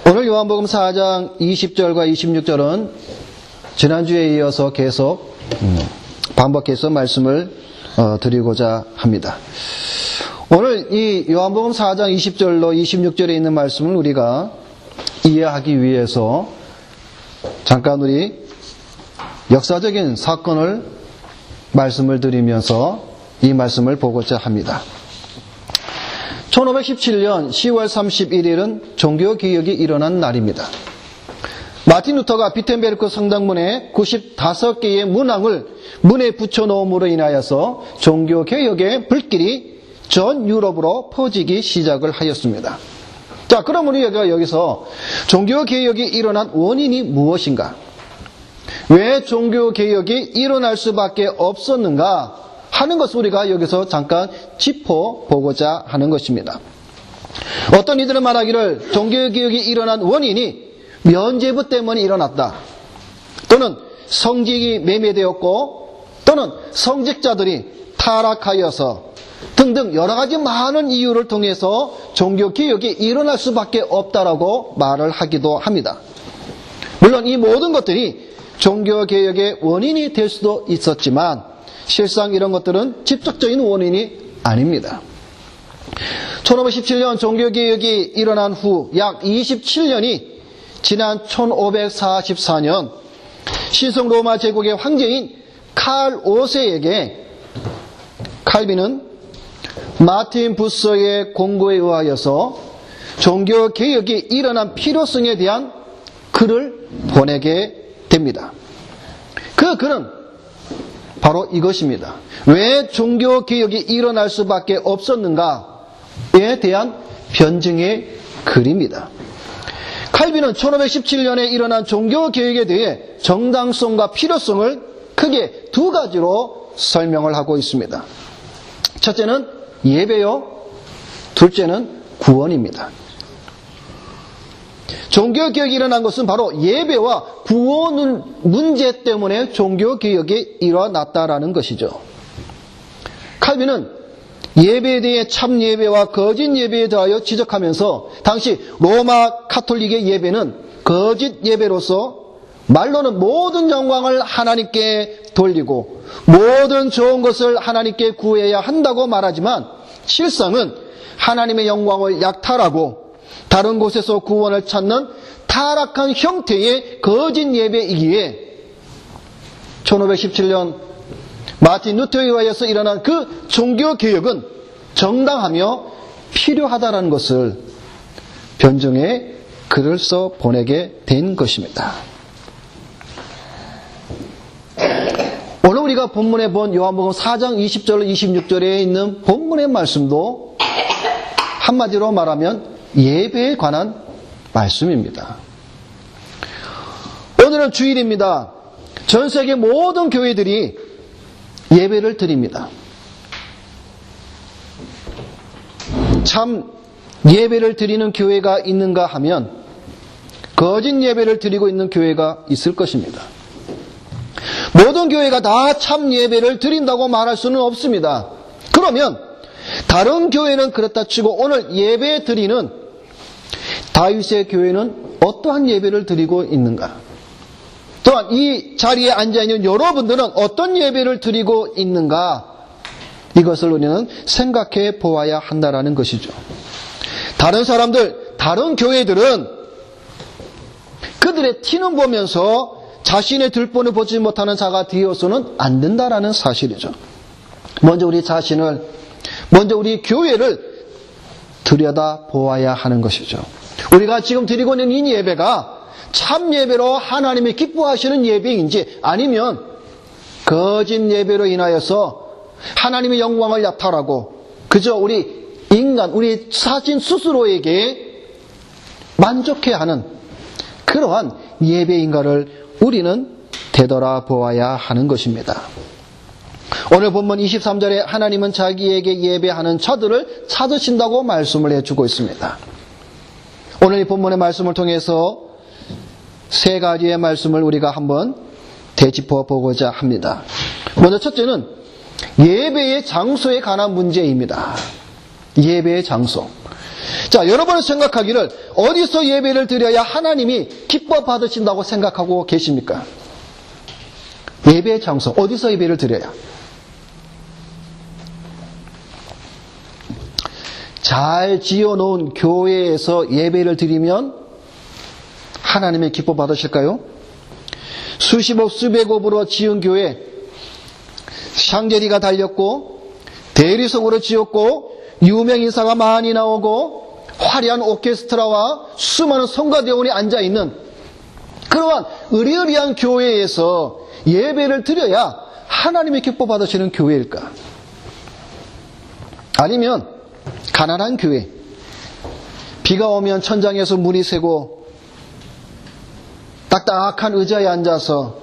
오늘 요한복음 4장 20절과 26절은 지난주에 이어서 계속 반복해서 말씀을 드리고자 합니다. 오늘 이 요한복음 4장 20절로 26절에 있는 말씀을 우리가 이해하기 위해서 잠깐 우리 역사적인 사건을 말씀을 드리면서 이 말씀을 보고자 합니다. 1517년 10월 31일은 종교개혁이 일어난 날입니다. 마틴 루터가 비텐베르크 성당문에 95개의 문항을 문에 붙여놓음으로 인하여서 종교개혁의 불길이 전 유럽으로 퍼지기 시작을 하였습니다. 자, 그럼 우리가 여기서 종교개혁이 일어난 원인이 무엇인가? 왜 종교개혁이 일어날 수밖에 없었는가? 하는 것을 우리가 여기서 잠깐 짚어보고자 하는 것입니다. 어떤 이들은 말하기를 종교개혁이 일어난 원인이 면죄부 때문에 일어났다. 또는 성직이 매매되었고 또는 성직자들이 타락하여서 등등 여러 가지 많은 이유를 통해서 종교개혁이 일어날 수밖에 없다라고 말을 하기도 합니다. 물론 이 모든 것들이 종교개혁의 원인이 될 수도 있었지만 실상 이런 것들은 직접적인 원인이 아닙니다. 1517년 종교개혁이 일어난 후 약 27년이 지난 1544년 시성 로마 제국의 황제인 칼 5세에게 칼빈은 마틴 부서의 공고에 의하여서 종교개혁이 일어난 필요성에 대한 글을 보내게 됩니다. 그 글은 바로 이것입니다. 왜 종교개혁이 일어날 수밖에 없었는가에 대한 변증의 글입니다. 칼빈은 1517년에 일어난 종교개혁에 대해 정당성과 필요성을 크게 두 가지로 설명을 하고 있습니다. 첫째는 예배요, 둘째는 구원입니다. 종교개혁이 일어난 것은 바로 예배와 구원 문제 때문에 종교개혁이 일어났다라는 것이죠. 칼빈은 예배에 대해 참 예배와 거짓 예배에 대하여 지적하면서 당시 로마 카톨릭의 예배는 거짓 예배로서 말로는 모든 영광을 하나님께 돌리고 모든 좋은 것을 하나님께 구해야 한다고 말하지만 실상은 하나님의 영광을 약탈하고 다른 곳에서 구원을 찾는 타락한 형태의 거짓 예배이기에 1517년 마틴 루터에 의하여서 일어난 그 종교개혁은 정당하며 필요하다는 것을 변증의 글을 써 보내게 된 것입니다. 오늘 우리가 본문에 본 요한복음 4장 20절 26절에 있는 본문의 말씀도 한마디로 말하면 예배에 관한 말씀입니다. 오늘은 주일입니다. 전 세계 모든 교회들이 예배를 드립니다. 참 예배를 드리는 교회가 있는가 하면 거짓 예배를 드리고 있는 교회가 있을 것입니다. 모든 교회가 다 참 예배를 드린다고 말할 수는 없습니다. 그러면 다른 교회는 그렇다 치고 오늘 예배 드리는 다윗의 교회는 어떠한 예배를 드리고 있는가? 또한 이 자리에 앉아있는 여러분들은 어떤 예배를 드리고 있는가? 이것을 우리는 생각해 보아야 한다는 것이죠. 다른 사람들, 다른 교회들은 그들의 티는 보면서 자신의 들본을 보지 못하는 자가 되어서는 안 된다라는 사실이죠. 먼저 우리 자신을, 먼저 우리 교회를 들여다 보아야 하는 것이죠. 우리가 지금 드리고 있는 이 예배가 참 예배로 하나님이 기뻐하시는 예배인지 아니면 거짓 예배로 인하여서 하나님의 영광을 약탈하고 그저 우리 인간, 우리 자신 스스로에게 만족해하는 그러한 예배인가를 우리는 되돌아보아야 하는 것입니다. 오늘 본문 23절에 하나님은 자기에게 예배하는 자들을 찾으신다고 말씀을 해주고 있습니다. 오늘 이 본문의 말씀을 통해서 세 가지의 말씀을 우리가 한번 되짚어 보고자 합니다. 먼저 첫째는 예배의 장소에 관한 문제입니다. 예배의 장소. 자, 여러분은 생각하기를 어디서 예배를 드려야 하나님이 기뻐 받으신다고 생각하고 계십니까? 예배의 장소, 어디서 예배를 드려야? 잘 지어놓은 교회에서 예배를 드리면 하나님이 기뻐 받으실까요? 수십억, 수백억으로 지은 교회, 샹제리가 달렸고, 대리석으로 지었고, 유명 인사가 많이 나오고, 화려한 오케스트라와 수많은 성가대원이 앉아있는 그러한 의리의리한 교회에서 예배를 드려야 하나님이 기뻐 받으시는 교회일까? 아니면 가난한 교회, 비가 오면 천장에서 물이 새고 딱딱한 의자에 앉아서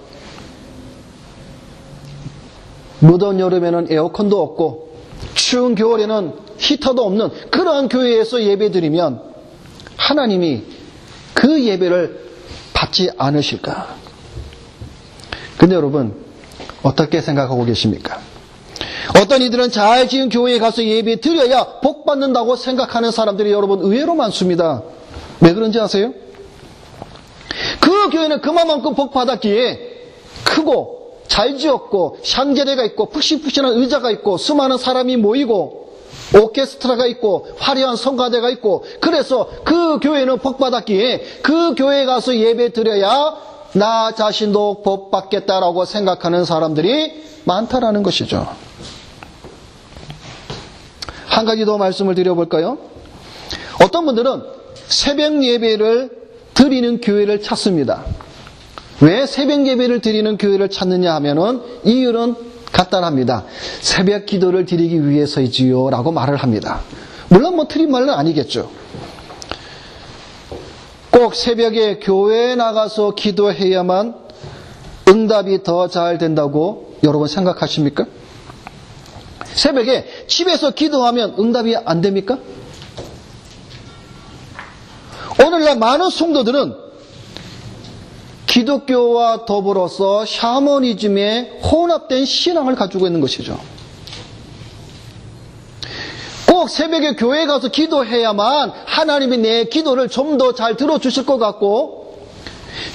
무더운 여름에는 에어컨도 없고 추운 겨울에는 히터도 없는 그러한 교회에서 예배드리면 하나님이 그 예배를 받지 않으실까? 근데 여러분 어떻게 생각하고 계십니까? 어떤 이들은 잘 지은 교회에 가서 예배 드려야 복 받는다고 생각하는 사람들이 여러분 의외로 많습니다. 왜 그런지 아세요? 그 교회는 그만큼 복 받았기에 크고 잘 지었고 샹제레가 있고 푹신푹신한 의자가 있고 수많은 사람이 모이고 오케스트라가 있고 화려한 성가대가 있고 그래서 그 교회는 복 받았기에 그 교회에 가서 예배 드려야 나 자신도 복 받겠다라고 생각하는 사람들이 많다라는 것이죠. 한 가지 더 말씀을 드려볼까요? 어떤 분들은 새벽 예배를 드리는 교회를 찾습니다. 왜 새벽 예배를 드리는 교회를 찾느냐 하면은 이유는 간단합니다. 새벽 기도를 드리기 위해서이지요 라고 말을 합니다. 물론 틀린 말은 아니겠죠. 꼭 새벽에 교회에 나가서 기도해야만 응답이 더 잘 된다고 여러분 생각하십니까? 새벽에 집에서 기도하면 응답이 안 됩니까? 오늘날 많은 성도들은 기독교와 더불어서 샤머니즘에 혼합된 신앙을 가지고 있는 것이죠. 꼭 새벽에 교회에 가서 기도해야만 하나님이 내 기도를 좀 더 잘 들어주실 것 같고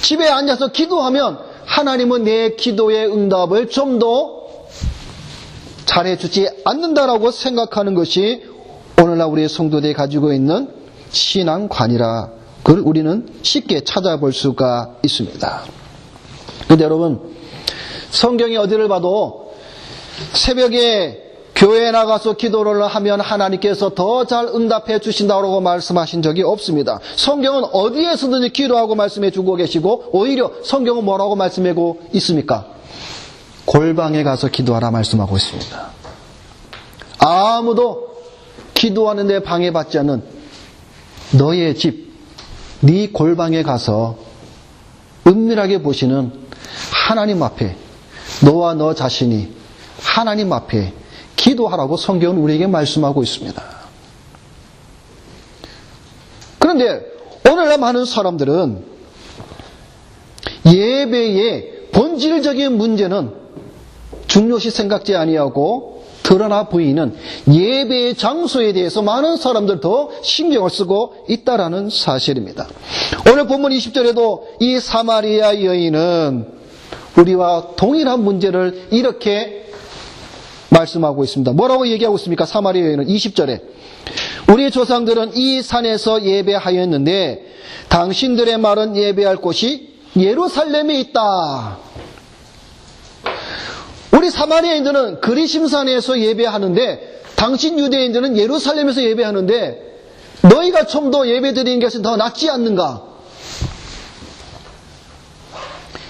집에 앉아서 기도하면 하나님은 내 기도의 응답을 좀 더 잘해주지 않는다라고 생각하는 것이 오늘날 우리의 성도들이 가지고 있는 신앙관이라 그걸 우리는 쉽게 찾아볼 수가 있습니다. 그런데 여러분 성경이 어디를 봐도 새벽에 교회에 나가서 기도를 하면 하나님께서 더 잘 응답해 주신다고 말씀하신 적이 없습니다. 성경은 어디에서든지 기도하고 말씀해 주고 계시고 오히려 성경은 뭐라고 말씀하고 있습니까? 골방에 가서 기도하라 말씀하고 있습니다. 아무도 기도하는데 방해받지 않는 너의 집, 네 골방에 가서 은밀하게 보시는 하나님 앞에 너와 너 자신이 하나님 앞에 기도하라고 성경은 우리에게 말씀하고 있습니다. 그런데 오늘날 많은 사람들은 예배의 본질적인 문제는 중요시 생각지 아니하고 드러나 보이는 예배의 장소에 대해서 많은 사람들 더 신경을 쓰고 있다라는 사실입니다. 오늘 본문 20절에도 이 사마리아 여인은 우리와 동일한 문제를 이렇게 말씀하고 있습니다. 뭐라고 얘기하고 있습니까? 사마리아 여인은 20절에 우리 조상들은 이 산에서 예배하였는데 당신들의 말은 예배할 곳이 예루살렘에 있다. 우리 사마리아인들은 그리심산에서 예배하는데 당신 유대인들은 예루살렘에서 예배하는데 너희가 좀 더 예배드리는 것이 더 낫지 않는가?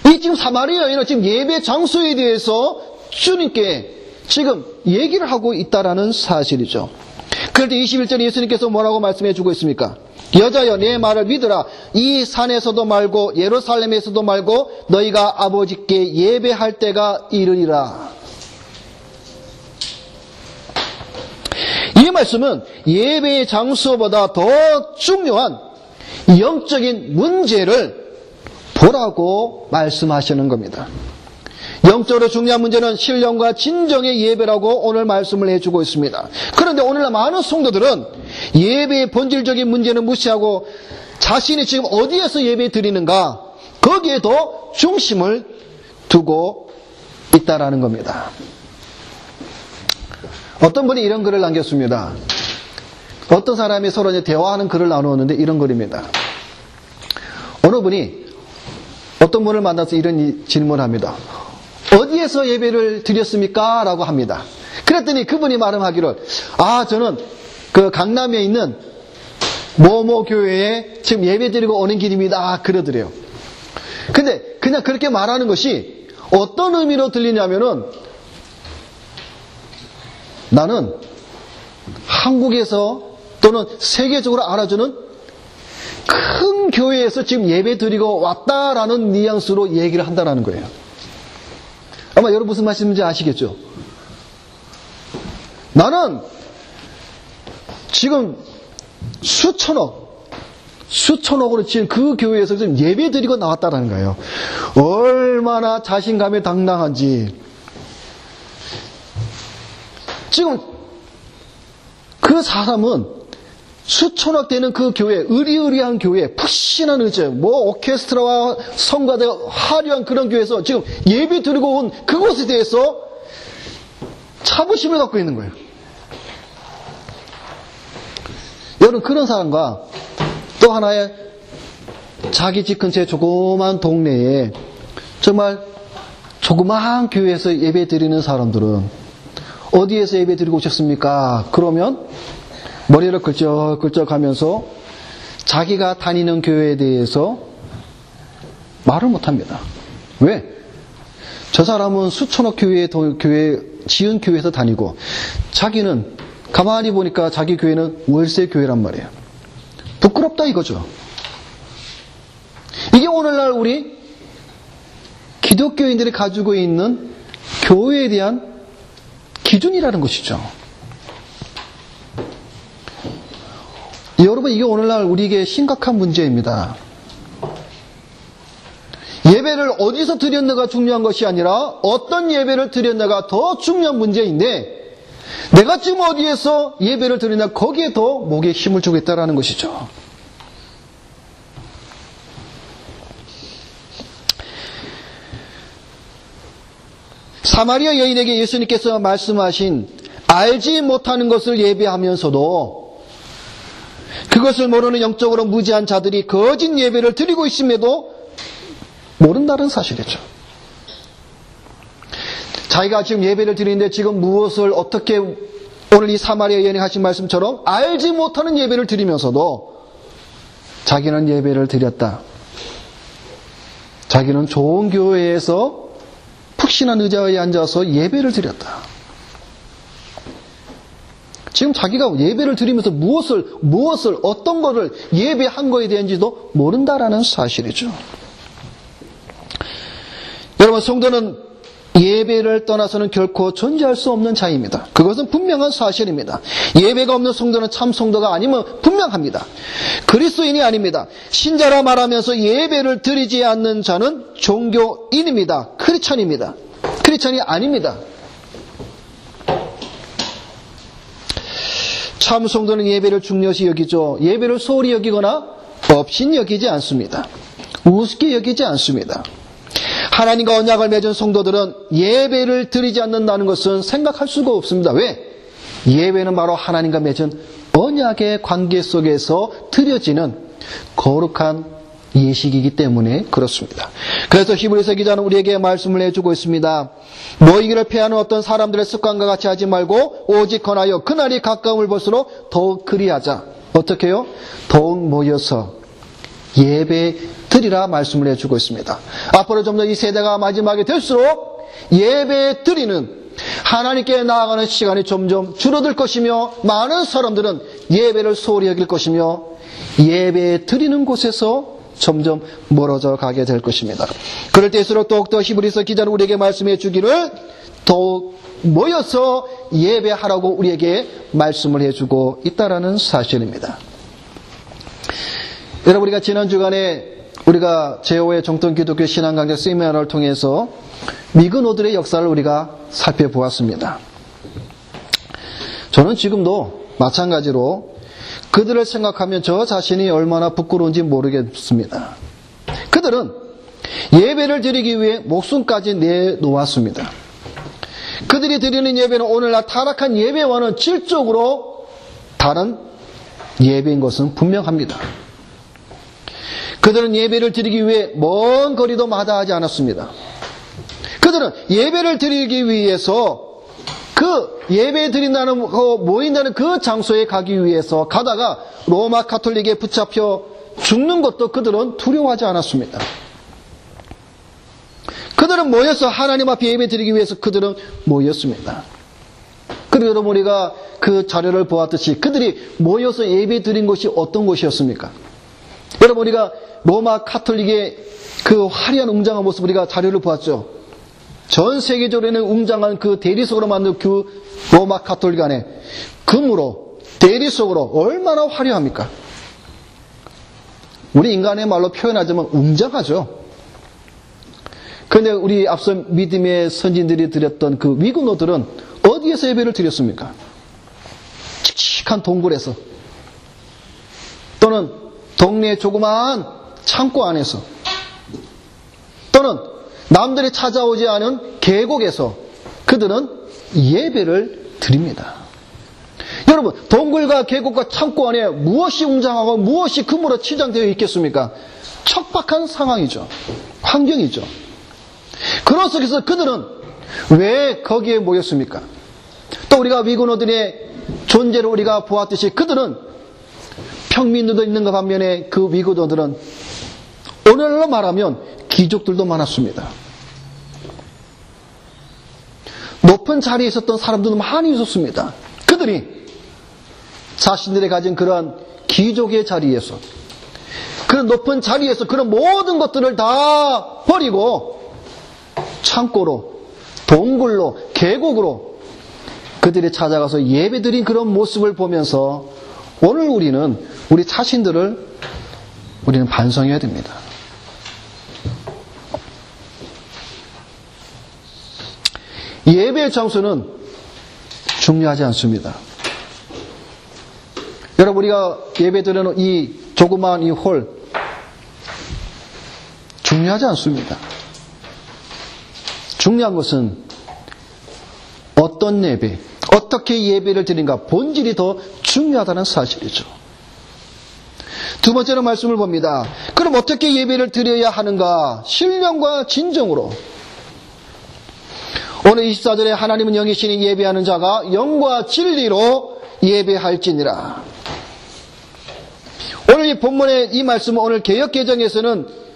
이 지금 사마리아 여인은 지금 예배 장소에 대해서 주님께 지금 얘기를 하고 있다라는 사실이죠. 그럴 때 21절에 예수님께서 뭐라고 말씀해 주고 있습니까? 여자여 내 말을 믿으라. 이 산에서도 말고 예루살렘에서도 말고 너희가 아버지께 예배할 때가 이르리라. 이 말씀은 예배의 장소보다 더 중요한 영적인 문제를 보라고 말씀하시는 겁니다. 영적으로 중요한 문제는 신령과 진정의 예배라고 오늘 말씀을 해주고 있습니다. 그런데 오늘날 많은 성도들은 예배의 본질적인 문제는 무시하고 자신이 지금 어디에서 예배 드리는가, 거기에 더 중심을 두고 있다라는 겁니다. 어떤 분이 이런 글을 남겼습니다. 어떤 사람이 서로 이제 대화하는 글을 나누었는데 이런 글입니다. 어느 분이 어떤 분을 만나서 이런 질문을 합니다. 어디에서 예배를 드렸습니까? 라고 합니다. 그랬더니 그분이 말하기를, 저는 그 강남에 있는 뭐뭐 교회에 지금 예배 드리고 오는 길입니다. 그러더래요. 근데 그냥 그렇게 말하는 것이 어떤 의미로 들리냐면은, 나는 한국에서 또는 세계적으로 알아주는 큰 교회에서 지금 예배 드리고 왔다라는 뉘앙스로 얘기를 한다는 거예요. 아마 여러분 무슨 말씀인지 아시겠죠? 나는 지금 수천억으로 지금 그 교회에서 지금 예배 드리고 나왔다는 거예요. 얼마나 자신감이 당당한지. 지금 그 사람은 수천억 되는 그 교회, 의리의리한 교회, 푹신한 의제, 오케스트라와 성가대 화려한 그런 교회에서 지금 예배 드리고 온 그곳에 대해서 자부심을 갖고 있는 거예요. 여러분, 그런 사람과 또 하나의 자기 집 근처의 조그만 동네에 정말 조그마한 교회에서 예배 드리는 사람들은 어디에서 예배 드리고 오셨습니까? 그러면 머리를 긁적긁적 하면서 자기가 다니는 교회에 대해서 말을 못합니다. 왜? 저 사람은 수천억 교회 지은 교회에서 다니고 자기는 가만히 보니까 자기 교회는 월세 교회란 말이에요. 부끄럽다 이거죠. 이게 오늘날 우리 기독교인들이 가지고 있는 교회에 대한 기준이라는 것이죠. 여러분, 이게 오늘날 우리에게 심각한 문제입니다. 예배를 어디서 드렸느가 중요한 것이 아니라 어떤 예배를 드렸느가 더 중요한 문제인데, 내가 지금 어디에서 예배를 드리냐, 거기에 더 목에 힘을 주고 있다는 것이죠. 사마리아 여인에게 예수님께서 말씀하신 알지 못하는 것을 예배하면서도 그것을 모르는 영적으로 무지한 자들이 거짓 예배를 드리고 있음에도 모른다는 사실이죠. 자기가 지금 예배를 드리는데 지금 무엇을 어떻게, 오늘 이 사마리아 여인이 하신 말씀처럼 알지 못하는 예배를 드리면서도 자기는 예배를 드렸다. 자기는 좋은 교회에서 푹신한 의자에 앉아서 예배를 드렸다. 지금 자기가 예배를 드리면서 무엇을 어떤 것을 예배한 거에 대한지도 모른다라는 사실이죠. 여러분, 성도는 예배를 떠나서는 결코 존재할 수 없는 자입니다. 그것은 분명한 사실입니다. 예배가 없는 성도는 참 성도가 아니면 분명합니다. 그리스도인이 아닙니다. 신자라 말하면서 예배를 드리지 않는 자는 종교인입니다. 크리스찬입니다. 크리스찬이 아닙니다. 참 성도는 예배를 중요시 여기죠. 예배를 소홀히 여기거나 없인 여기지 않습니다. 우습게 여기지 않습니다. 하나님과 언약을 맺은 성도들은 예배를 드리지 않는다는 것은 생각할 수가 없습니다. 왜? 예배는 바로 하나님과 맺은 언약의 관계 속에서 드려지는 거룩한 예식이기 때문에 그렇습니다. 그래서 히브리서 기자는 우리에게 말씀을 해주고 있습니다. 모이기를 패하는 어떤 사람들의 습관과 같이 하지 말고 오직 권하여 그날이 가까움을 볼수록 더욱 그리하자. 어떻게 해요? 더욱 모여서 예배 드리라 말씀을 해주고 있습니다. 앞으로 좀 더 이 세대가 마지막에 될수록 예배 드리는, 하나님께 나아가는 시간이 점점 줄어들 것이며, 많은 사람들은 예배를 소홀히 여길 것이며 예배 드리는 곳에서 점점 멀어져 가게 될 것입니다. 그럴 때일수록 더욱더 히브리서 기자는 우리에게 말씀해 주기를 더욱 모여서 예배하라고 우리에게 말씀을 해주고 있다라는 사실입니다. 여러분, 우리가 지난 주간에 우리가 제5회 정통기독교 신앙강좌 세미나를 통해서 미그노들의 역사를 우리가 살펴보았습니다. 저는 지금도 마찬가지로 그들을 생각하면 저 자신이 얼마나 부끄러운지 모르겠습니다. 그들은 예배를 드리기 위해 목숨까지 내놓았습니다. 그들이 드리는 예배는 오늘날 타락한 예배와는 질적으로 다른 예배인 것은 분명합니다. 그들은 예배를 드리기 위해 먼 거리도 마다하지 않았습니다. 그들은 예배를 드리기 위해서 그 예배 드린다는 모인다는 그 장소에 가기 위해서 가다가 로마 가톨릭에 붙잡혀 죽는 것도 그들은 두려워하지 않았습니다. 그들은 모여서 하나님 앞에 예배 드리기 위해서 그들은 모였습니다. 그리고 여러분 우리가 그 자료를 보았듯이 그들이 모여서 예배 드린 것이 어떤 것이었습니까? 여러분 우리가 로마 가톨릭의 그 화려한 웅장한 모습 우리가 자료를 보았죠. 전 세계적으로는 웅장한 그 대리석으로 만든 그 로마 가톨릭 안에 금으로 대리석으로 얼마나 화려합니까? 우리 인간의 말로 표현하자면 웅장하죠. 그런데 우리 앞서 믿음의 선진들이 드렸던 그 위구노들은 어디에서 예배를 드렸습니까? 칙칙한 동굴에서 또는 동네 조그마한 창고 안에서 또는 남들이 찾아오지 않은 계곡에서 그들은 예배를 드립니다. 여러분, 동굴과 계곡과 창고 안에 무엇이 웅장하고 무엇이 금으로 치장되어 있겠습니까? 척박한 상황이죠. 환경이죠. 그런 속에서 그들은 왜 거기에 모였습니까? 또 우리가 위구노들의 존재를 우리가 보았듯이 그들은 평민들도 있는가 반면에 그 위구노들은 오늘날로 말하면 귀족들도 많았습니다. 높은 자리에 있었던 사람들도 많이 있었습니다. 그들이 자신들이 가진 그러한 귀족의 자리에서 그런 높은 자리에서 그런 모든 것들을 다 버리고 창고로 동굴로 계곡으로 그들이 찾아가서 예배드린 그런 모습을 보면서 오늘 우리는 우리 자신들을 우리는 반성해야 됩니다. 예배의 장소는 중요하지 않습니다. 여러분 우리가 예배드리는 이 조그마한 이 홀 중요하지 않습니다. 중요한 것은 어떤 예배, 어떻게 예배를 드린가 본질이 더 중요하다는 사실이죠. 두 번째로 말씀을 봅니다. 그럼 어떻게 예배를 드려야 하는가? 신령과 진정으로. 오늘 24절에 하나님은 영이시니 예배하는 자가 영과 진리로 예배할지니라. 오늘 이 본문의 이 말씀은 오늘 개역개정에서는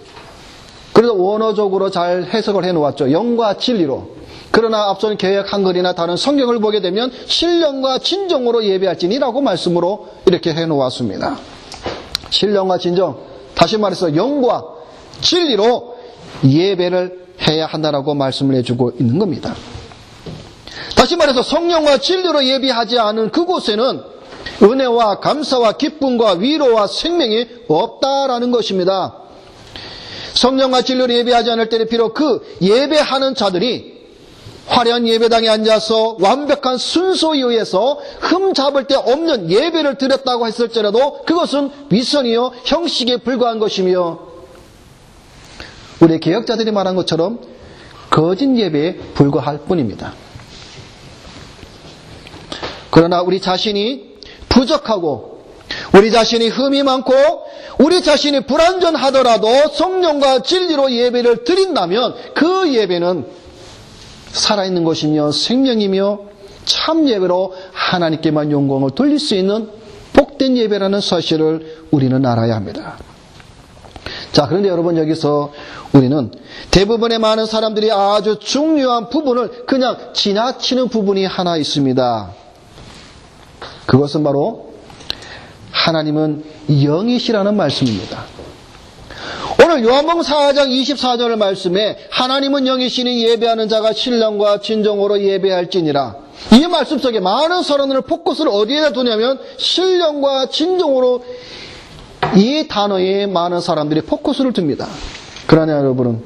그래도 원어적으로 잘 해석을 해놓았죠. 영과 진리로. 그러나 앞선 개역 한글이나 다른 성경을 보게 되면 신령과 진정으로 예배할지니라고 말씀으로 이렇게 해놓았습니다. 신령과 진정, 다시 말해서 영과 진리로 예배를 해야 한다라고 말씀을 해주고 있는 겁니다. 다시 말해서 성령과 진리로 예배하지 않은 그곳에는 은혜와 감사와 기쁨과 위로와 생명이 없다라는 것입니다. 성령과 진리로 예배하지 않을 때는 비록 그 예배하는 자들이 화려한 예배당에 앉아서 완벽한 순서에 의해서 흠잡을 데 없는 예배를 드렸다고 했을지라도 그것은 위선이요 형식에 불과한 것이며 우리 개혁자들이 말한 것처럼 거짓 예배에 불과할 뿐입니다. 그러나 우리 자신이 부족하고 우리 자신이 흠이 많고 우리 자신이 불완전하더라도 성령과 진리로 예배를 드린다면 그 예배는 살아있는 것이며 생명이며 참 예배로 하나님께만 영광을 돌릴 수 있는 복된 예배라는 사실을 우리는 알아야 합니다. 자, 그런데 여러분 여기서 우리는 대부분의 많은 사람들이 아주 중요한 부분을 그냥 지나치는 부분이 하나 있습니다. 그것은 바로 하나님은 영이시라는 말씀입니다. 오늘 요한복음 4장 24절 말씀에 하나님은 영이시니 예배하는 자가 신령과 진정으로 예배할지니라. 이 말씀 속에 많은 사람들은 포커스를 어디에다 두냐면 신령과 진정으로 이 단어에 많은 사람들이 포커스를 둡니다. 그러나 여러분은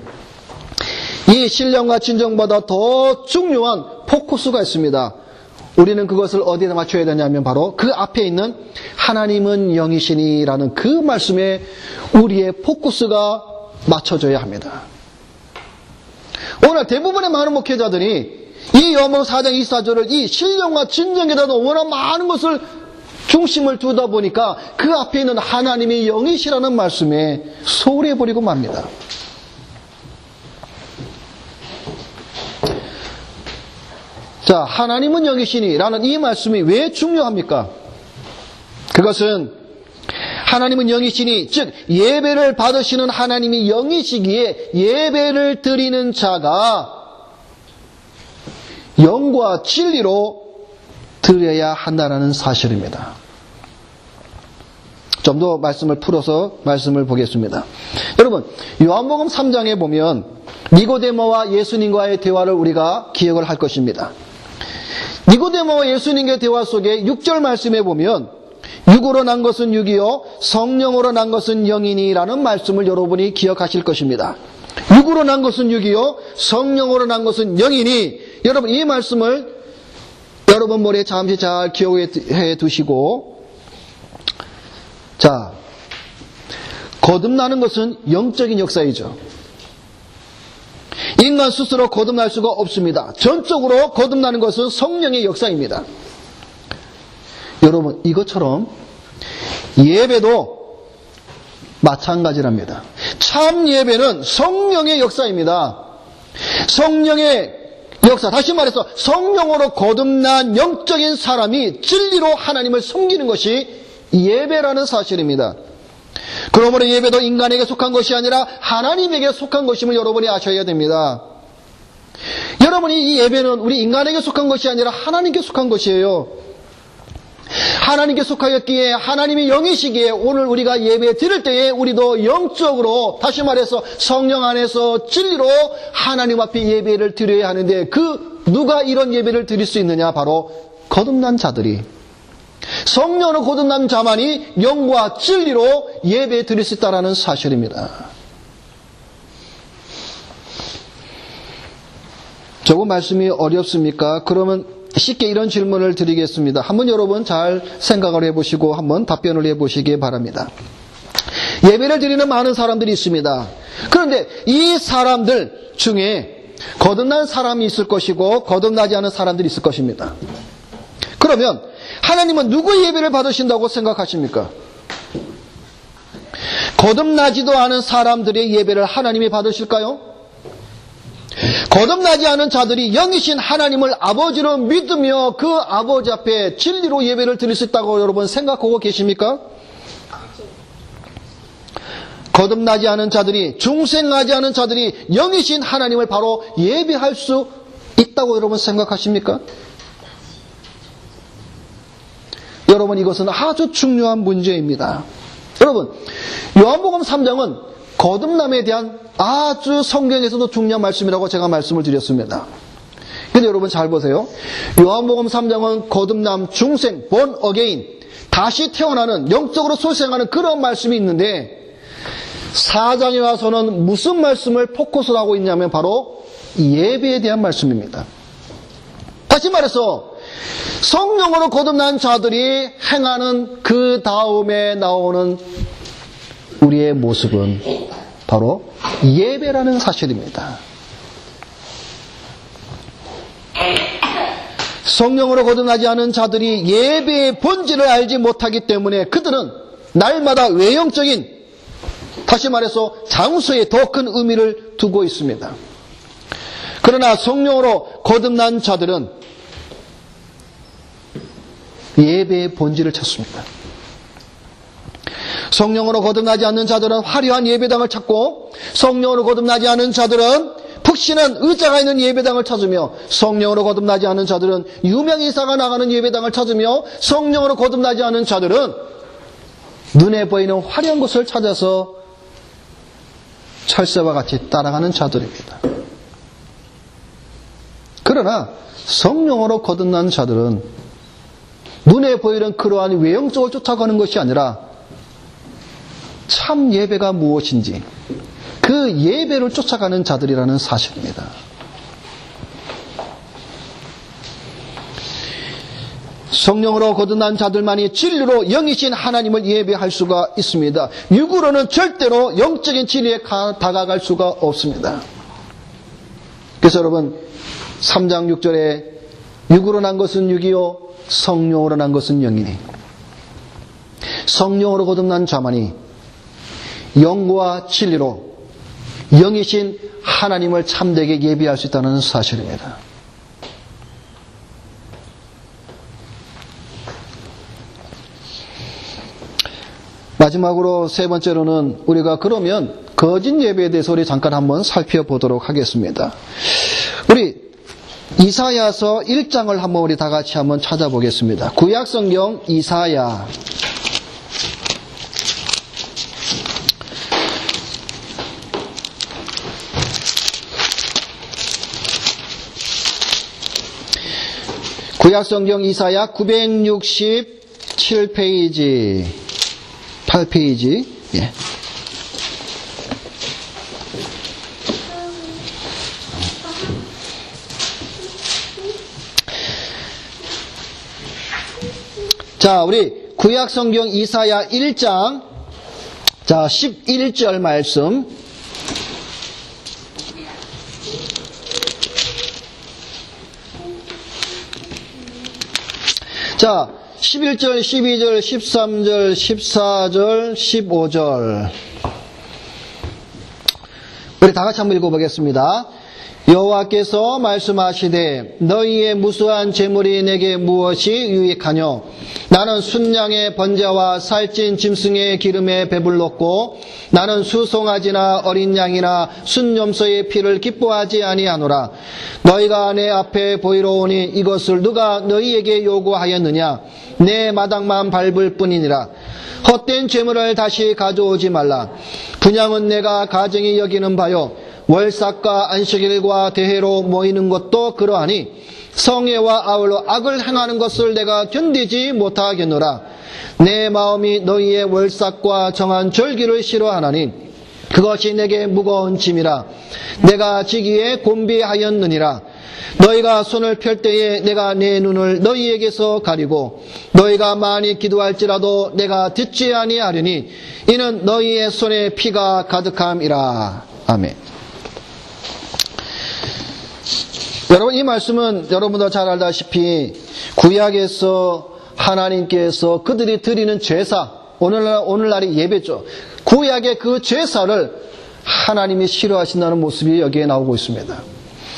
이 신령과 진정보다 더 중요한 포커스가 있습니다. 우리는 그것을 어디에 맞춰야 되냐면 바로 그 앞에 있는 하나님은 영이시니라는 그 말씀에 우리의 포커스가 맞춰져야 합니다. 오늘 대부분의 많은 목회자들이 이 요한복음 4장 24절을 이 신령과 진정에다도 워낙 많은 것을 중심을 두다 보니까 그 앞에 있는 하나님이 영이시라는 말씀에 소홀해버리고 맙니다. 자, 하나님은 영이시니 라는 이 말씀이 왜 중요합니까? 그것은 하나님은 영이시니, 즉 예배를 받으시는 하나님이 영이시기에 예배를 드리는 자가 영과 진리로 드려야 한다는 사실입니다. 좀 더 말씀을 풀어서 말씀을 보겠습니다. 여러분, 요한복음 3장에 보면 니고데모와 예수님과의 대화를 우리가 기억을 할 것입니다. 니고데모와 예수님의 대화 속에 6절 말씀에 보면 육으로 난 것은 육이요 성령으로 난 것은 영이니라는 말씀을 여러분이 기억하실 것입니다. 육으로 난 것은 육이요 성령으로 난 것은 영이니, 여러분 이 말씀을 여러분 머리에 잠시 잘 기억해 두시고, 자, 거듭나는 것은 영적인 역사이죠. 인간 스스로 거듭날 수가 없습니다. 전적으로 거듭나는 것은 성령의 역사입니다. 여러분, 이것처럼 예배도 마찬가지랍니다. 참 예배는 성령의 역사입니다. 성령의 역사, 다시 말해서 성령으로 거듭난 영적인 사람이 진리로 하나님을 섬기는 것이 예배라는 사실입니다. 그러므로 예배도 인간에게 속한 것이 아니라 하나님에게 속한 것임을 여러분이 아셔야 됩니다. 여러분이 이 예배는 우리 인간에게 속한 것이 아니라 하나님께 속한 것이에요. 하나님께 속하였기에 하나님이 영이시기에 오늘 우리가 예배 드릴 때에 우리도 영적으로, 다시 말해서 성령 안에서 진리로 하나님 앞에 예배를 드려야 하는데, 그 누가 이런 예배를 드릴 수 있느냐? 바로 거듭난 자들이, 성령으로 거듭난 자만이 영과 진리로 예배 드릴 수 있다는 사실입니다. 조금 말씀이 어렵습니까? 그러면 쉽게 이런 질문을 드리겠습니다. 한번 여러분 잘 생각을 해보시고 한번 답변을 해보시기 바랍니다. 예배를 드리는 많은 사람들이 있습니다. 그런데 이 사람들 중에 거듭난 사람이 있을 것이고 거듭나지 않은 사람들이 있을 것입니다. 그러면 하나님은 누구의 예배를 받으신다고 생각하십니까? 거듭나지도 않은 사람들의 예배를 하나님이 받으실까요? 거듭나지 않은 자들이 영이신 하나님을 아버지로 믿으며 그 아버지 앞에 진리로 예배를 드릴 수 있다고 여러분 생각하고 계십니까? 거듭나지 않은 자들이, 중생하지 않은 자들이 영이신 하나님을 바로 예배할 수 있다고 여러분 생각하십니까? 여러분, 이것은 아주 중요한 문제입니다. 여러분, 요한복음 3장은 거듭남에 대한 아주 성경에서도 중요한 말씀이라고 제가 말씀을 드렸습니다. 근데 여러분 잘 보세요. 요한복음 3장은 거듭남, 중생, born again, 다시 태어나는, 영적으로 소생하는 그런 말씀이 있는데, 4장에 와서는 무슨 말씀을 포커스를 하고 있냐면 바로 예배에 대한 말씀입니다. 다시 말해서 성령으로 거듭난 자들이 행하는 그 다음에 나오는 우리의 모습은 바로 예배라는 사실입니다. 성령으로 거듭나지 않은 자들이 예배의 본질을 알지 못하기 때문에 그들은 날마다 외형적인, 다시 말해서 장소에 더 큰 의미를 두고 있습니다. 그러나 성령으로 거듭난 자들은 예배의 본질을 찾습니다. 성령으로 거듭나지 않는 자들은 화려한 예배당을 찾고, 성령으로 거듭나지 않은 자들은 푹신한 의자가 있는 예배당을 찾으며, 성령으로 거듭나지 않은 자들은 유명 인사가 나가는 예배당을 찾으며, 성령으로 거듭나지 않은 자들은 눈에 보이는 화려한 곳을 찾아서 철새와 같이 따라가는 자들입니다. 그러나 성령으로 거듭난 자들은 눈에 보이는 그러한 외형적을 쫓아가는 것이 아니라 참 예배가 무엇인지 그 예배를 쫓아가는 자들이라는 사실입니다. 성령으로 거듭난 자들만이 진리로 영이신 하나님을 예배할 수가 있습니다. 육으로는 절대로 영적인 진리에 다가갈 수가 없습니다. 그래서 여러분 3장 6절에 육으로 난 것은 육이요 성령으로 난 것은 영이니 성령으로 거듭난 자만이 영과 진리로 영이신 하나님을 참되게 예배할 수 있다는 사실입니다. 마지막으로 세 번째로는 우리가 그러면 거짓 예배에 대해서 우리 잠깐 한번 살펴보도록 하겠습니다. 우리 이사야서 1장을 한번 우리 다 같이 한번 찾아보겠습니다. 구약성경 이사야 구약성경 이사야 967페이지 8페이지 예. 자, 우리 구약성경 이사야 1장 자 11절 말씀 자 11절, 12절, 13절, 14절, 15절 우리 다 같이 한번 읽어보겠습니다. 여호와께서 말씀하시되 너희의 무수한 재물이 내게 무엇이 유익하뇨? 나는 순양의 번제와 살찐 짐승의 기름에 배불렀고 나는 수송아지나 어린 양이나 순염소의 피를 기뻐하지 아니하노라. 너희가 내 앞에 보이러 오니 이것을 누가 너희에게 요구하였느냐? 내 마당만 밟을 뿐이니라. 헛된 재물을 다시 가져오지 말라. 분향은 내가 가증히 여기는 바요 월삭과 안식일과 대회로 모이는 것도 그러하니 성회와 아울러 악을 행하는 것을 내가 견디지 못하겠노라. 내 마음이 너희의 월삭과 정한 절기를 싫어하나니 그것이 내게 무거운 짐이라. 내가 지기에 곤비하였느니라. 너희가 손을 펼 때에 내가 내 눈을 너희에게서 가리고 너희가 많이 기도할지라도 내가 듣지 아니하려니 이는 너희의 손에 피가 가득함이라. 아멘. 여러분 이 말씀은 여러분도 잘 알다시피 구약에서 하나님께서 그들이 드리는 제사 오늘날의 예배죠. 구약의 그 제사를 하나님이 싫어하신다는 모습이 여기에 나오고 있습니다.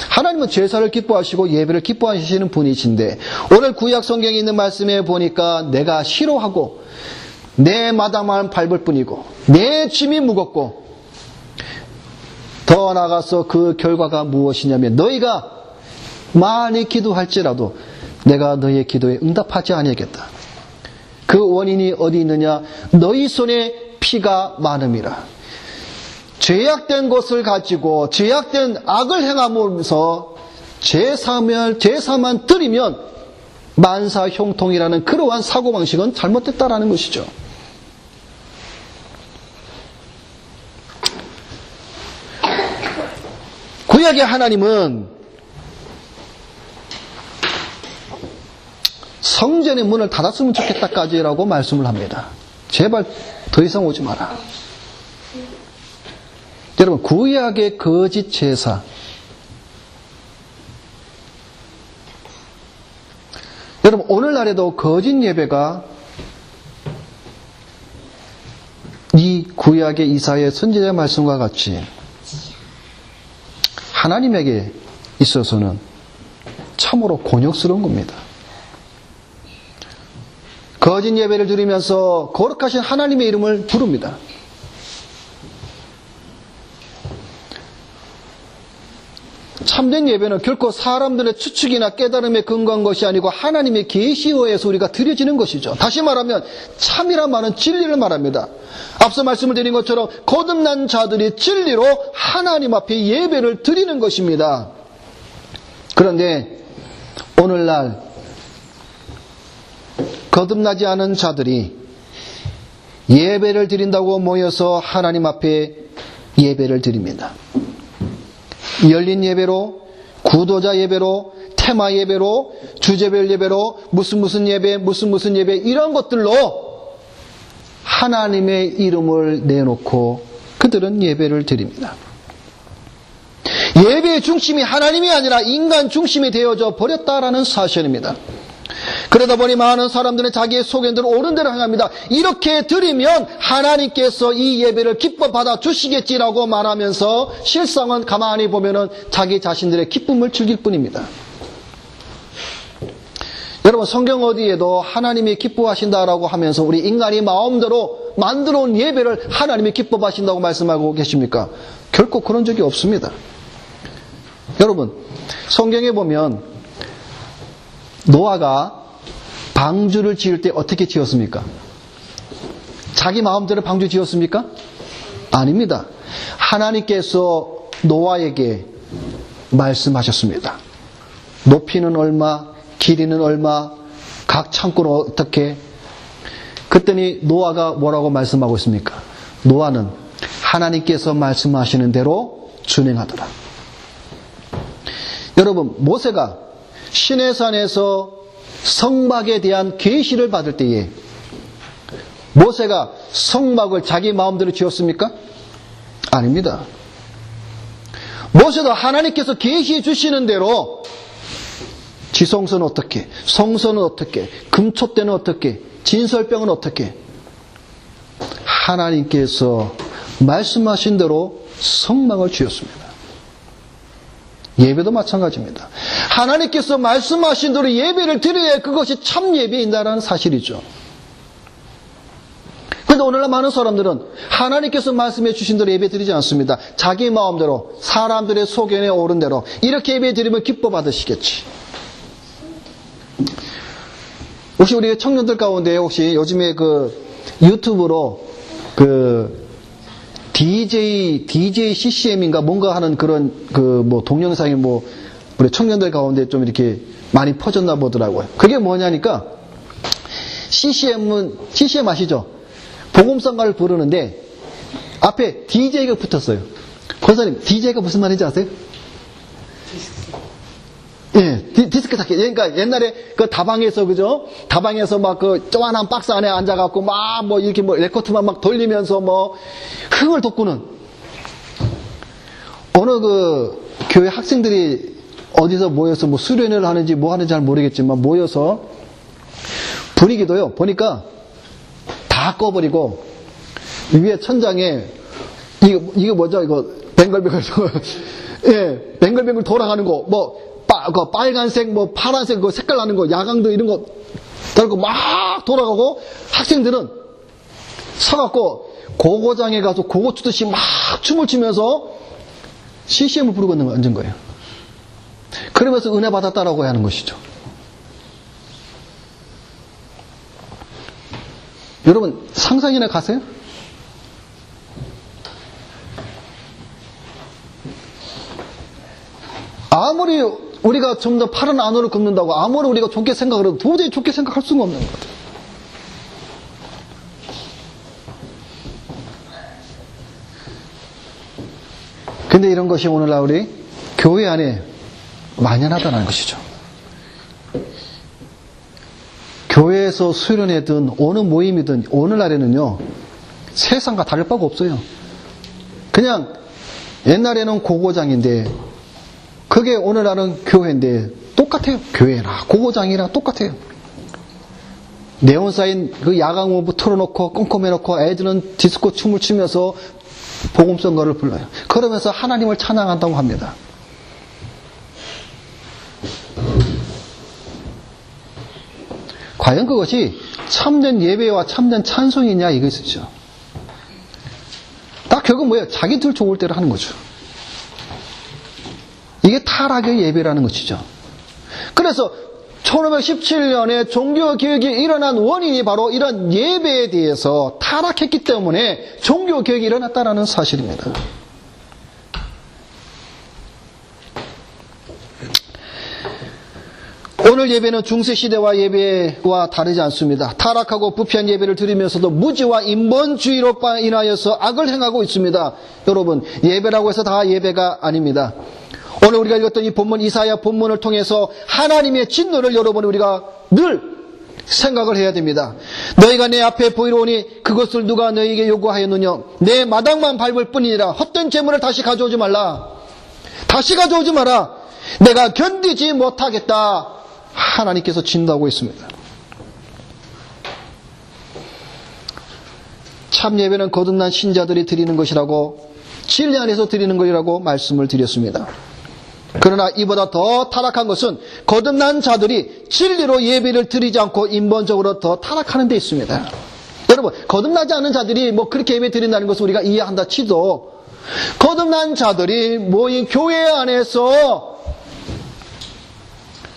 하나님은 제사를 기뻐하시고 예배를 기뻐하시는 분이신데 오늘 구약 성경에 있는 말씀에 보니까 내가 싫어하고 내 마당만 밟을 뿐이고 내 짐이 무겁고 더 나아가서 그 결과가 무엇이냐면 너희가 많이 기도할지라도 내가 너희의 기도에 응답하지 아니하겠다. 그 원인이 어디 있느냐? 너희 손에 피가 많음이라. 죄악된 것을 가지고 죄악된 악을 행하면서 제사만 드리면 만사 형통이라는 그러한 사고방식은 잘못됐다라는 것이죠. 구약의 하나님은 성전의 문을 닫았으면 좋겠다까지라고 말씀을 합니다. 제발 더 이상 오지 마라. 여러분 구약의 거짓 제사 여러분 오늘날에도 거짓 예배가 이 구약의 이사야의 선지자의 말씀과 같이 하나님에게 있어서는 참으로 곤욕스러운 겁니다. 거짓 예배를 드리면서 거룩하신 하나님의 이름을 부릅니다. 참된 예배는 결코 사람들의 추측이나 깨달음에 근거한 것이 아니고 하나님의 계시에 의해서 우리가 드려지는 것이죠. 다시 말하면 참이란 말은 진리를 말합니다. 앞서 말씀을 드린 것처럼 거듭난 자들이 진리로 하나님 앞에 예배를 드리는 것입니다. 그런데 오늘날 거듭나지 않은 자들이 예배를 드린다고 모여서 하나님 앞에 예배를 드립니다. 열린 예배로, 구도자 예배로, 테마 예배로, 주제별 예배로, 무슨 예배, 무슨 예배, 이런 것들로 하나님의 이름을 내놓고 그들은 예배를 드립니다. 예배의 중심이 하나님이 아니라 인간 중심이 되어져 버렸다라는 사실입니다. 그러다 보니 많은 사람들은 자기의 소견대로 옳은 대로 행합니다. 이렇게 드리면 하나님께서 이 예배를 기뻐 받아 주시겠지라고 말하면서 실상은 가만히 보면은 자기 자신들의 기쁨을 즐길 뿐입니다. 여러분, 성경 어디에도 하나님이 기뻐하신다라고 하면서 우리 인간이 마음대로 만들어 온 예배를 하나님이 기뻐하신다고 말씀하고 계십니까? 결코 그런 적이 없습니다. 여러분, 성경에 보면 노아가 방주를 지을 때 어떻게 지었습니까? 자기 마음대로 방주 지었습니까? 아닙니다. 하나님께서 노아에게 말씀하셨습니다. 높이는 얼마, 길이는 얼마, 각 창고는 어떻게. 그랬더니 노아가 뭐라고 말씀하고 있습니까? 노아는 하나님께서 말씀하시는 대로 준행하더라. 여러분, 모세가 시내산에서 성막에 대한 계시를 받을 때에 모세가 성막을 자기 마음대로 지었습니까? 아닙니다. 모세도 하나님께서 계시해 주시는 대로 지성소는 어떻게, 성소는 어떻게, 금촛대는 어떻게, 진설병은 어떻게, 하나님께서 말씀하신 대로 성막을 지었습니다. 예배도 마찬가지입니다. 하나님께서 말씀하신 대로 예배를 드려야 그것이 참 예배인다라는 사실이죠. 그런데 오늘날 많은 사람들은 하나님께서 말씀해 주신 대로 예배 드리지 않습니다. 자기 마음대로, 사람들의 소견에 오른 대로 이렇게 예배 드리면 기뻐 받으시겠지. 혹시 우리 청년들 가운데 혹시 요즘에 그 유튜브로 그 DJ CCM인가 뭔가 하는 그런 그 뭐 동영상이 뭐 우리 청년들 가운데 좀 이렇게 많이 퍼졌나 보더라고요. 그게 뭐냐니까 CCM 아시죠? 복음성가를 부르는데 앞에 DJ가 붙었어요. 권사님, DJ가 무슨 말인지 아세요? 예, 디스크 타키. 그러니까 옛날에 그 다방에서, 그죠? 다방에서 막 그 쪼만한 박스 안에 앉아갖고 막 뭐 이렇게 뭐 레코트만 막 돌리면서 뭐 흥을 돋구는 어느 그 교회 학생들이 어디서 모여서 뭐 수련회를 하는지 뭐 하는지 잘 모르겠지만 모여서 분위기도요, 보니까 다 꺼버리고 위에 천장에 이거 뭐죠? 이거 뱅글뱅글 예, 뱅글뱅글 돌아가는 거 뭐 그 빨간색, 뭐 파란색, 그 색깔 나는 거, 야광도 이런 거 달고 막 돌아가고 학생들은 서갖고 고고장에 가서 고고 추듯이 막 춤을 추면서 CCM을 부르고 앉은 거예요. 그러면서 은혜 받았다라고 하는 것이죠. 여러분, 상상이나 가세요? 아무리 우리가 좀 더 팔은 안으로 굽는다고 아무리 우리가 좋게 생각을 해도 도저히 좋게 생각할 수가 없는 것 같아요. 근데 이런 것이 오늘날 우리 교회 안에 만연하다는 것이죠. 교회에서 수련회든 어느 모임이든 오늘날에는요, 세상과 다를 바가 없어요. 그냥 옛날에는 고고장인데 그게 오늘날은 교회인데 똑같아요. 교회나 고고장이나 똑같아요. 네온 사인 그 야광호부 틀어놓고 꼼꼼해놓고 애들은 디스코 춤을 추면서 복음성가를 불러요. 그러면서 하나님을 찬양한다고 합니다. 과연 그것이 참된 예배와 참된 찬송이냐 이것이죠. 딱 결국 뭐예요? 자기들 좋을 대로 하는 거죠. 이게 타락의 예배라는 것이죠. 그래서 1517년에 종교개혁이 일어난 원인이 바로 이런 예배에 대해서 타락했기 때문에 종교개혁이 일어났다는 사실입니다. 오늘 예배는 중세시대와 예배와 다르지 않습니다. 타락하고 부패한 예배를 드리면서도 무지와 인본주의로 인하여서 악을 행하고 있습니다. 여러분, 예배라고 해서 다 예배가 아닙니다. 오늘 우리가 읽었던 이 본문, 이사야 본문을 통해서 하나님의 진노를 여러분 우리가 늘 생각을 해야 됩니다. 너희가 내 앞에 보이러 오니 그것을 누가 너희에게 요구하였느냐? 내 마당만 밟을 뿐이니라. 헛된 재물을 다시 가져오지 말라. 다시 가져오지 마라. 내가 견디지 못하겠다. 하나님께서 진노하고 있습니다. 참 예배는 거듭난 신자들이 드리는 것이라고, 진리 안에서 드리는 것이라고 말씀을 드렸습니다. 그러나 이보다 더 타락한 것은 거듭난 자들이 진리로 예배를 드리지 않고 인본적으로 더 타락하는 데 있습니다. 여러분, 거듭나지 않은 자들이 그렇게 예배 드린다는 것을 우리가 이해한다 치도, 거듭난 자들이 모인 교회 안에서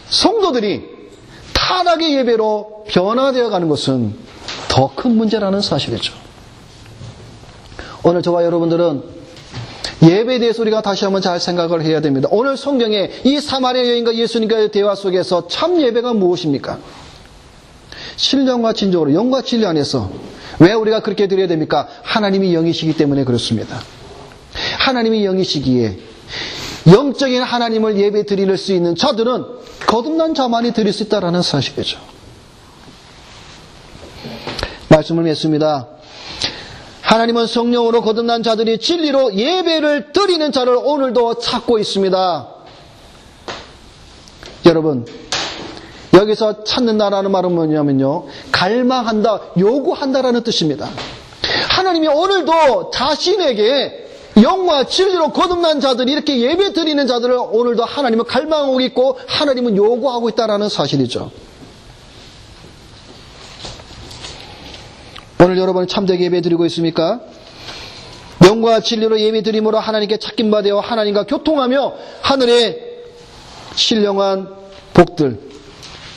성도들이 타락의 예배로 변화되어 가는 것은 더 큰 문제라는 사실이죠. 오늘 저와 여러분들은 예배에 대해서 우리가 다시 한번 잘 생각을 해야 됩니다. 오늘 성경에 이 사마리아 여인과 예수님과의 대화 속에서 참 예배가 무엇입니까? 신령과 진정으로, 영과 진리 안에서. 왜 우리가 그렇게 드려야 됩니까? 하나님이 영이시기 때문에 그렇습니다. 하나님이 영이시기에 영적인 하나님을 예배 드릴 수 있는 자들은 거듭난 자만이 드릴 수 있다는 사실이죠. 말씀을 맺습니다. 하나님은 성령으로 거듭난 자들이 진리로 예배를 드리는 자를 오늘도 찾고 있습니다. 여러분, 여기서 찾는다라는 말은 뭐냐면요, 갈망한다, 요구한다라는 뜻입니다. 하나님이 오늘도 자신에게 영과 진리로 거듭난 자들이 이렇게 예배 드리는 자들을 오늘도 하나님은 갈망하고 있고 하나님은 요구하고 있다는 사실이죠. 오늘 여러분 참되게 예배 드리고 있습니까? 영과 진리로 예배 드림으로 하나님께 찾긴 바 되어 하나님과 교통하며 하늘의 신령한 복들,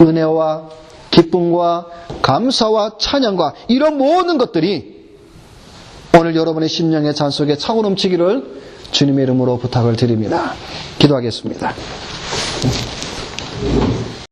은혜와 기쁨과 감사와 찬양과 이런 모든 것들이 오늘 여러분의 심령의 잔 속에 차고 넘치기를 주님의 이름으로 부탁을 드립니다. 기도하겠습니다.